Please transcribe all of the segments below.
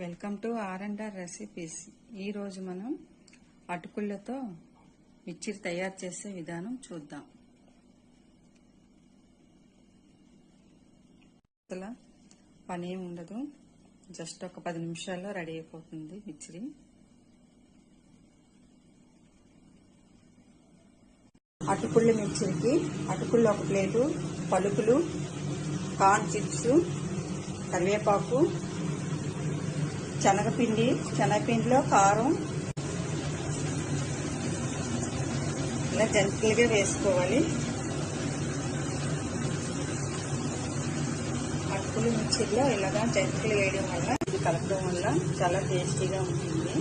Welcome to R&R recipes. ఈరోజు మనం అటుకులతో మిర్చిలు తయారు చేసే విధానం చూద్దాం. అసలు పని ఏమి ఉండదు, జస్ట్ ఒక 10 నిమిషాల్లో రెడీ అయిపోతుంది మిర్చి. అటుకుల మిర్చికి అటుకులు 1 ప్లేటు, పలుకులు, కార్న్ చిప్స్, కరివేపాకు, శనగపిండిలో కారం ఇలా జంతికలుగా వేసుకోవాలి. అటుకులు మిర్చిలో ఇలాగా జంతికలు వేయడం వల్ల, ఇది కలపడం వల్ల చాలా టేస్టీగా ఉంటుంది.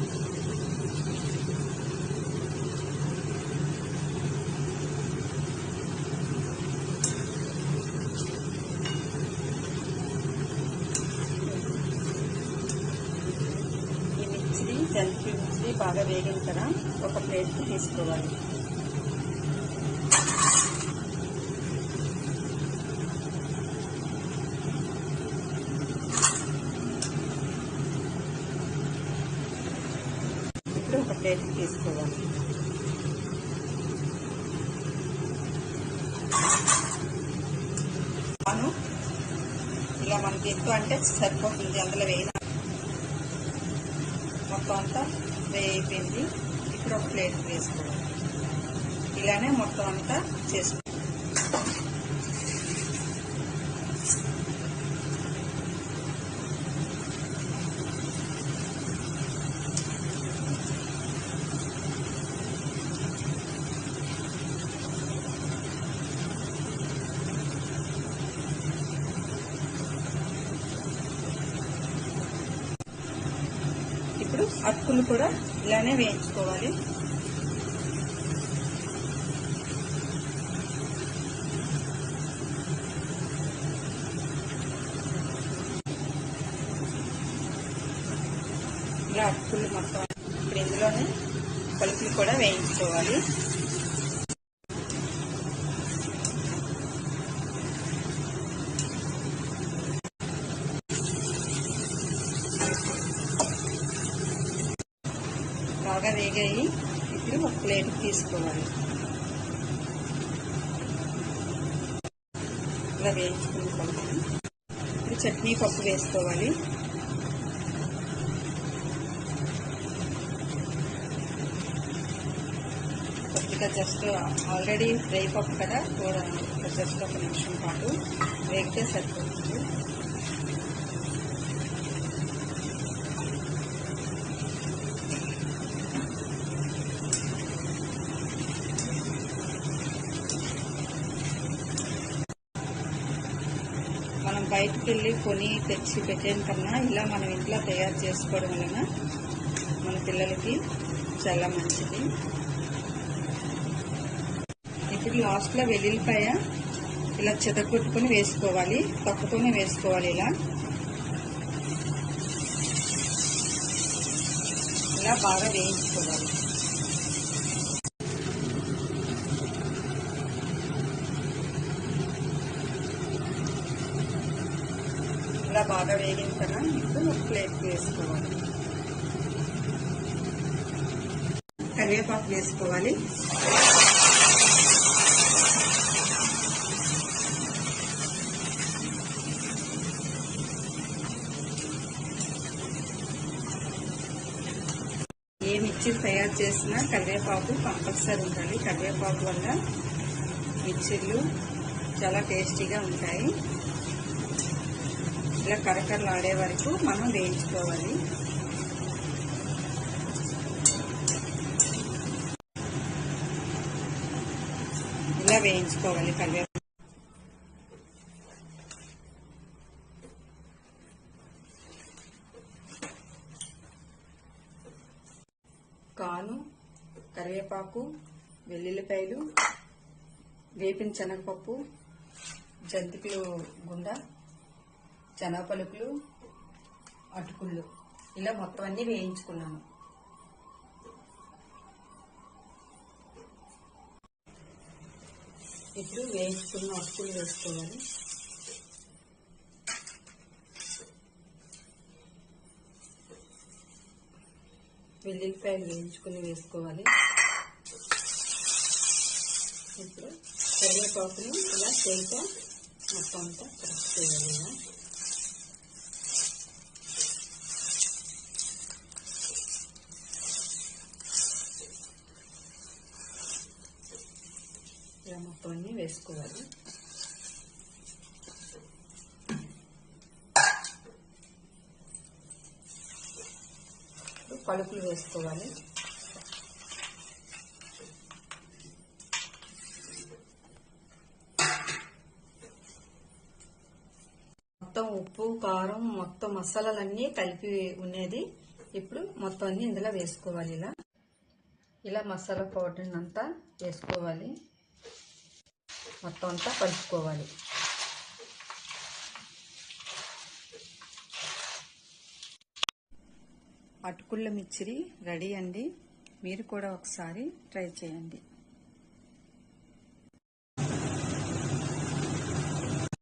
జంతికల మిర్చి బాగా వేగిన తర్వాత ఒక ప్లేట్కి తీసుకోవాలి. ఇప్పుడు ఒక ప్లేట్కి తీసుకోవాలి. ఇలా మనకి ఎక్కువ అంటే సరిపోతుంది, అందులో వేయాలి. మొత్తం అంతా వేయిపోయింది. ఇప్పుడు ఒక ప్లేట్ వేసుకోవాలి. ఇలానే మొత్తం అంతా చేసుకోవాలి. ఇప్పుడు అటుకులు కూడా ఇలానే వేయించుకోవాలి. ఇలా అటుకులు మొత్తం ఇప్పుడు ఇందులోనే పలుకులు కూడా వేయించుకోవాలి. బాగా వేగాయి. ఇప్పుడు ఒక ప్లేట్ తీసుకోవాలి. ఇలా వేయించుకుని పలుకుని ఇప్పుడు చట్నీ పప్పు వేసుకోవాలి. కొద్దిగా జస్ట్ ఆల్రెడీ ఫ్రై పప్పు కదా, కూడా జస్ట్ 1 నిమిషం పాటు వేగితే సరిపోతుంది. మనం బయటకు వెళ్ళి కొని తెచ్చి పెట్టేం కన్నా ఇలా మనం ఇంట్లో తయారు చేసుకోవడం వలన మన పిల్లలకి చాలా మంచిది. ఇప్పుడు లాస్ట్లో వెల్లుల్లిపాయ ఇలా చెదకొట్టుకొని వేసుకోవాలి, తక్కువనే వేసుకోవాలి. ఇలా బాగా వేయించుకోవాలి. ఇలా బాగా వేగిన తర్వాత ఇప్పుడు ఒక ప్లేట్ వేసుకోవాలి. కరివేపాకు వేసుకోవాలి. ఏ మిర్చి తయారు చేసినా కరివేపాకు కంపల్సరీ ఉండాలి. కరివేపాకు వల్ల మిర్చిలు చాలా టేస్టీగా ఉంటాయి. ఇలా కరకరలాడే వరకు మనం వేయించుకోవాలి. ఇలా వేయించుకోవాలి కరివేపాకు. కాను, కరివేపాకు, వెల్లుల్లిపాయలు, వేపిన శనగపప్పు, జంతికలు గుండ, శనగపలుకులు, అటుకుళ్ళు ఇలా మొత్తం అన్ని వేయించుకున్నాను. ఇప్పుడు వేయించుకున్న అటుకులు వేసుకోవాలి. వెల్లుల్లిపాయలు వేయించుకుని వేసుకోవాలి. ఇప్పుడు కరివేపాకుని ఇలా చేయితో మొత్తం అంతా క్రష్ చేయాలి. ఇలా మొత్తం అన్ని వేసుకోవాలి. పలుకులు వేసుకోవాలి. మొత్తం ఉప్పు కారం మొత్తం మసాలాలన్నీ కలిపి ఉన్నది. ఇప్పుడు మొత్తం అన్ని ఇందులో వేసుకోవాలి. ఇలా మసాలా పౌడర్ అంతా వేసుకోవాలి. మొత్తం అంతా కలుపుకోవాలి. అటుకుల మిర్చి రెడీ అండి. మీరు కూడా ఒకసారి ట్రై చేయండి.